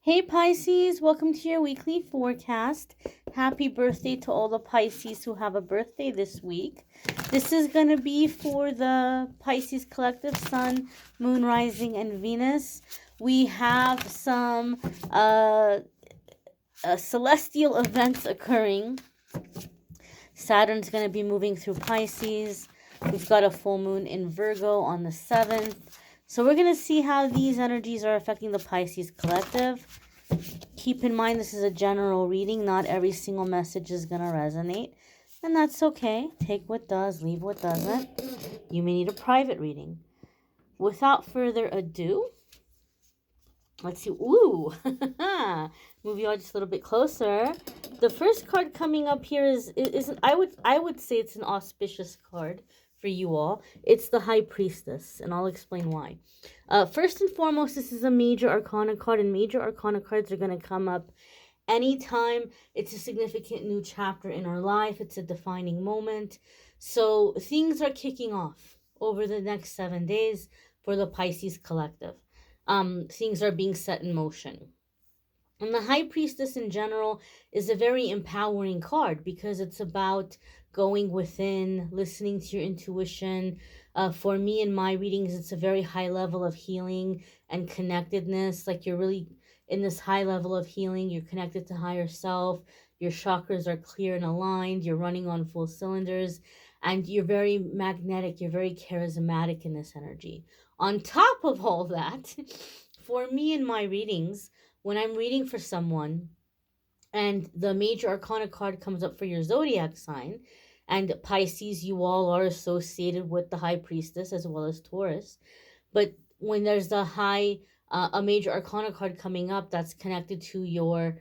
Hey Pisces, welcome to your weekly forecast. Happy birthday to all the Pisces who have a birthday this week. This is going to be for the Pisces collective, Sun, Moon, Rising, and Venus. We have some celestial events occurring. Saturn's going to be moving through Pisces. We've got a full moon in Virgo on the 7th. So we're going to see how these energies are affecting the Pisces collective. Keep in mind this is a general reading. Not every single message is going to resonate. And that's okay. Take what does, leave what doesn't. You may need a private reading. Without further ado, let's see. Ooh, move you all just a little bit closer. The first card coming up here is I would say it's an auspicious card for you all. It's the High Priestess, and I'll explain why. First and foremost, this is a major arcana card, and major arcana cards are going to come up anytime it's a significant new chapter in our life. It's a defining moment. So things are kicking off over the next 7 days for the Pisces collective. Things are being set in motion. And the High Priestess in general is a very empowering card because it's about going within, listening to your intuition. For me in my readings, it's a very high level of healing and connectedness. Like you're really in this high level of healing. You're connected to higher self. Your chakras are clear and aligned. You're running on full cylinders. And you're very magnetic. You're very charismatic in this energy. On top of all that, for me in my readings, when I'm reading for someone and the major arcana card comes up for your zodiac sign, and Pisces, you all are associated with the High Priestess as well as Taurus. But when there's a major arcana card coming up that's connected to your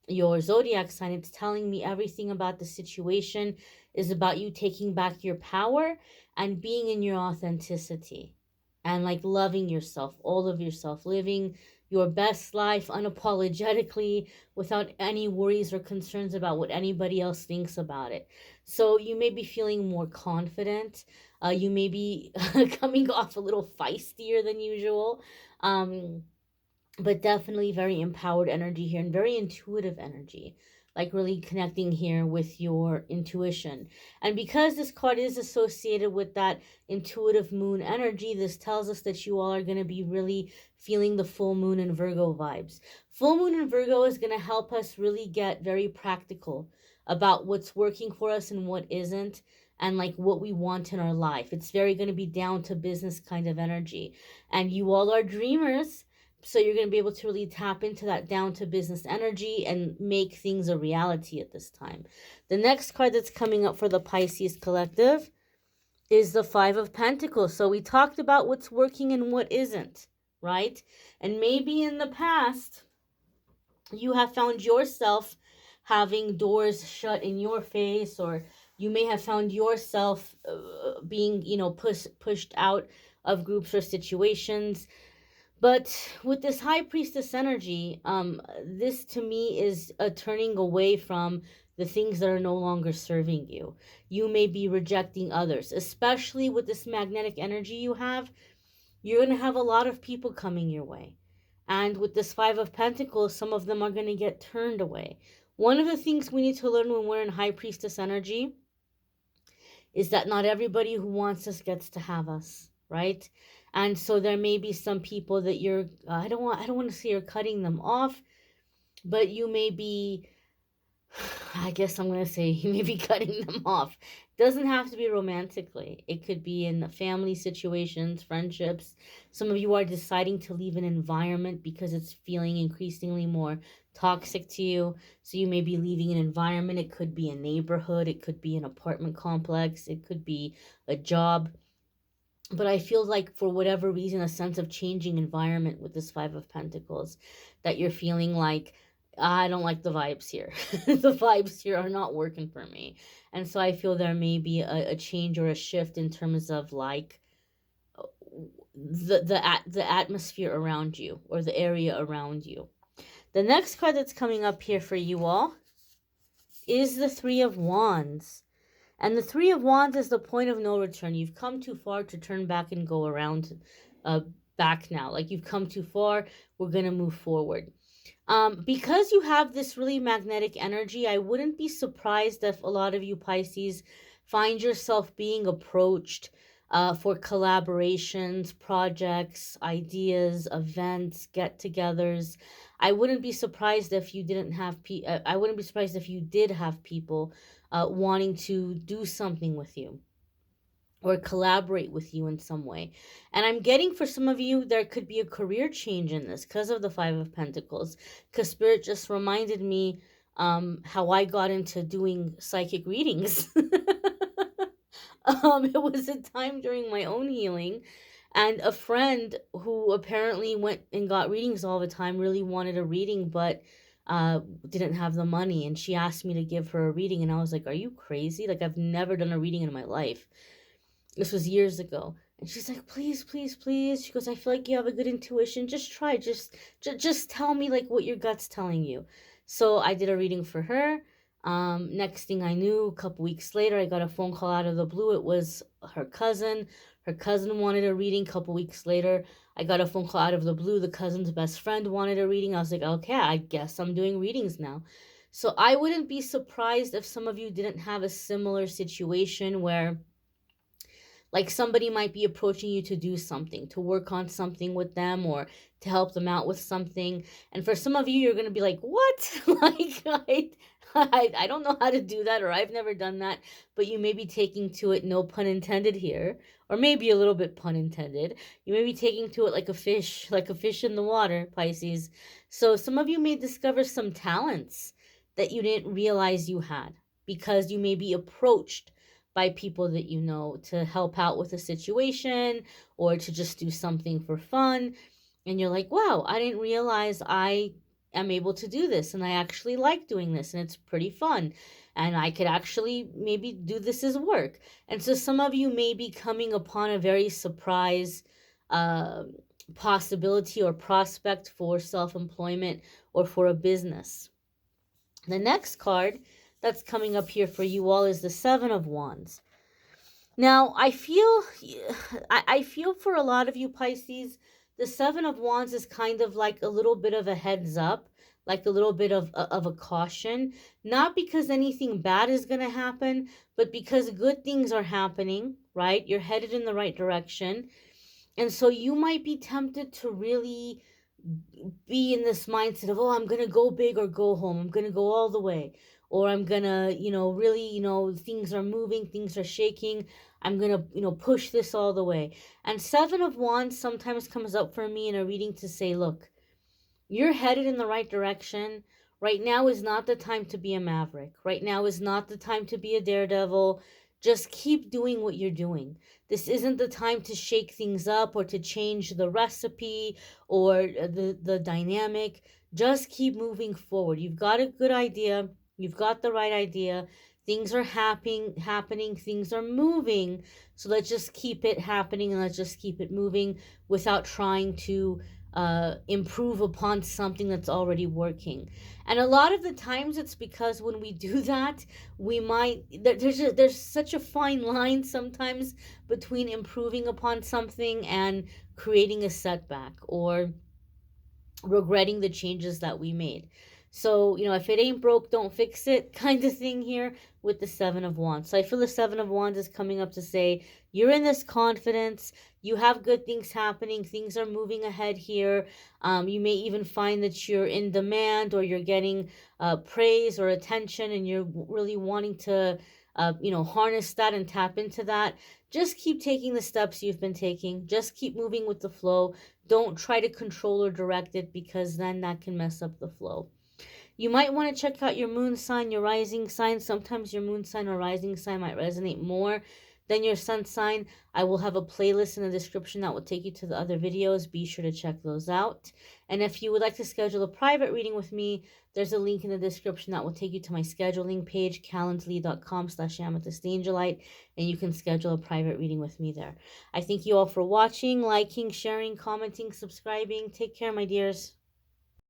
zodiac sign, it's telling me everything about the situation is about you taking back your power and being in your authenticity and like loving yourself, all of yourself, living your best life unapologetically without any worries or concerns about what anybody else thinks about it. So you may be feeling more confident. You may be coming off a little feistier than usual. But definitely very empowered energy here and very intuitive energy, like really connecting here with your intuition. And because this card is associated with that intuitive moon energy, this tells us that you all are going to be really feeling the full moon in Virgo vibes. Full moon in Virgo is going to help us really get very practical about what's working for us and what isn't, and like what we want in our life. It's very going to be down to business kind of energy. And you all are dreamers. So you're going to be able to really tap into that down to business energy and make things a reality at this time. The next card that's coming up for the Pisces collective is the Five of Pentacles. So we talked about what's working and what isn't, right? And maybe in the past, you have found yourself having doors shut in your face, or you may have found yourself being, pushed out of groups or situations. But with this High Priestess energy, this to me is a turning away from the things that are no longer serving you. You may be rejecting others, especially with this magnetic energy you have. You're going to have a lot of people coming your way. And with this Five of Pentacles, some of them are going to get turned away. One of the things we need to learn when we're in High Priestess energy is that not everybody who wants us gets to have us, right? And so there may be some people that you're, I don't want to say you're cutting them off, but you may be, I guess I'm going to say you may be cutting them off. Doesn't have to be romantically. It could be in the family situations, friendships. Some of you are deciding to leave an environment because it's feeling increasingly more toxic to you. So you may be leaving an environment. It could be a neighborhood. It could be an apartment complex. It could be a job. But I feel like for whatever reason, a sense of changing environment with this Five of Pentacles, that you're feeling like, I don't like the vibes here. The vibes here are not working for me. And so I feel there may be a change or a shift in terms of like the atmosphere around you or the area around you. The next card that's coming up here for you all is the Three of Wands. And the Three of Wands is the point of no return. You've come too far to turn back and go around back now. Like you've come too far. We're going to move forward. Because you have this really magnetic energy, I wouldn't be surprised if a lot of you Pisces find yourself being approached for collaborations, projects, ideas, events, get-togethers. I wouldn't be surprised if you didn't have I wouldn't be surprised if you did have people wanting to do something with you or collaborate with you in some way. And I'm getting for some of you, there could be a career change in this because of the Five of Pentacles. Because Spirit just reminded me how I got into doing psychic readings. It was a time during my own healing. And a friend who apparently went and got readings all the time really wanted a reading, but didn't have the money. And she asked me to give her a reading. And I was like, are you crazy? Like, I've never done a reading in my life. This was years ago. And she's like, please, please, please. She goes, I feel like you have a good intuition. Just try. Just tell me like what your gut's telling you. So I did a reading for her. Next thing I knew, a couple weeks later, I got a phone call out of the blue. It was her cousin. Her cousin wanted a reading. A couple weeks later, I got a phone call out of the blue. The cousin's best friend wanted a reading. I was like, okay, I guess I'm doing readings now. So I wouldn't be surprised if some of you didn't have a similar situation where like somebody might be approaching you to do something, to work on something with them or to help them out with something. And for some of you, you're going to be like, what? Like, I don't know how to do that, or I've never done that. But you may be taking to it, no pun intended here, or maybe a little bit pun intended. You may be taking to it like a fish in the water, Pisces. So some of you may discover some talents that you didn't realize you had because you may be approached by people that you know to help out with a situation or to just do something for fun. And you're like, wow, I didn't realize I am able to do this. And I actually like doing this. And it's pretty fun. And I could actually maybe do this as work. And so some of you may be coming upon a very surprise possibility or prospect for self-employment or for a business. The next card that's coming up here for you all is the Seven of Wands. Now, I feel for a lot of you Pisces, the Seven of Wands is kind of like a little bit of a heads up, like a little bit of a caution, not because anything bad is going to happen, but because good things are happening, right? You're headed in the right direction. And so you might be tempted to really be in this mindset of, oh, I'm going to go big or go home. I'm going to go all the way. Or I'm going to, really, things are moving, things are shaking. I'm going to, push this all the way. And Seven of Wands sometimes comes up for me in a reading to say, look, you're headed in the right direction. Right now is not the time to be a maverick. Right now is not the time to be a daredevil. Just keep doing what you're doing. This isn't the time to shake things up or to change the recipe or the dynamic. Just keep moving forward. You've got a good idea. You've got the right idea. Things are happening. Things are moving. So let's just keep it happening and let's just keep it moving without trying to improve upon something that's already working. And a lot of the times it's because when we do that, we might, there's such a fine line sometimes between improving upon something and creating a setback or regretting the changes that we made. So, if it ain't broke, don't fix it kind of thing here with the Seven of Wands. So I feel the Seven of Wands is coming up to say, you're in this confidence, you have good things happening, things are moving ahead here. You may even find that you're in demand or you're getting praise or attention and you're really wanting to, harness that and tap into that. Just keep taking the steps you've been taking. Just keep moving with the flow. Don't try to control or direct it because then that can mess up the flow. You might want to check out your moon sign, your rising sign. Sometimes your moon sign or rising sign might resonate more than your sun sign. I will have a playlist in the description that will take you to the other videos. Be sure to check those out. And if you would like to schedule a private reading with me, there's a link in the description that will take you to my scheduling page, calendly.com/amethystangelite, and you can schedule a private reading with me there. I thank you all for watching, liking, sharing, commenting, subscribing. Take care, my dears.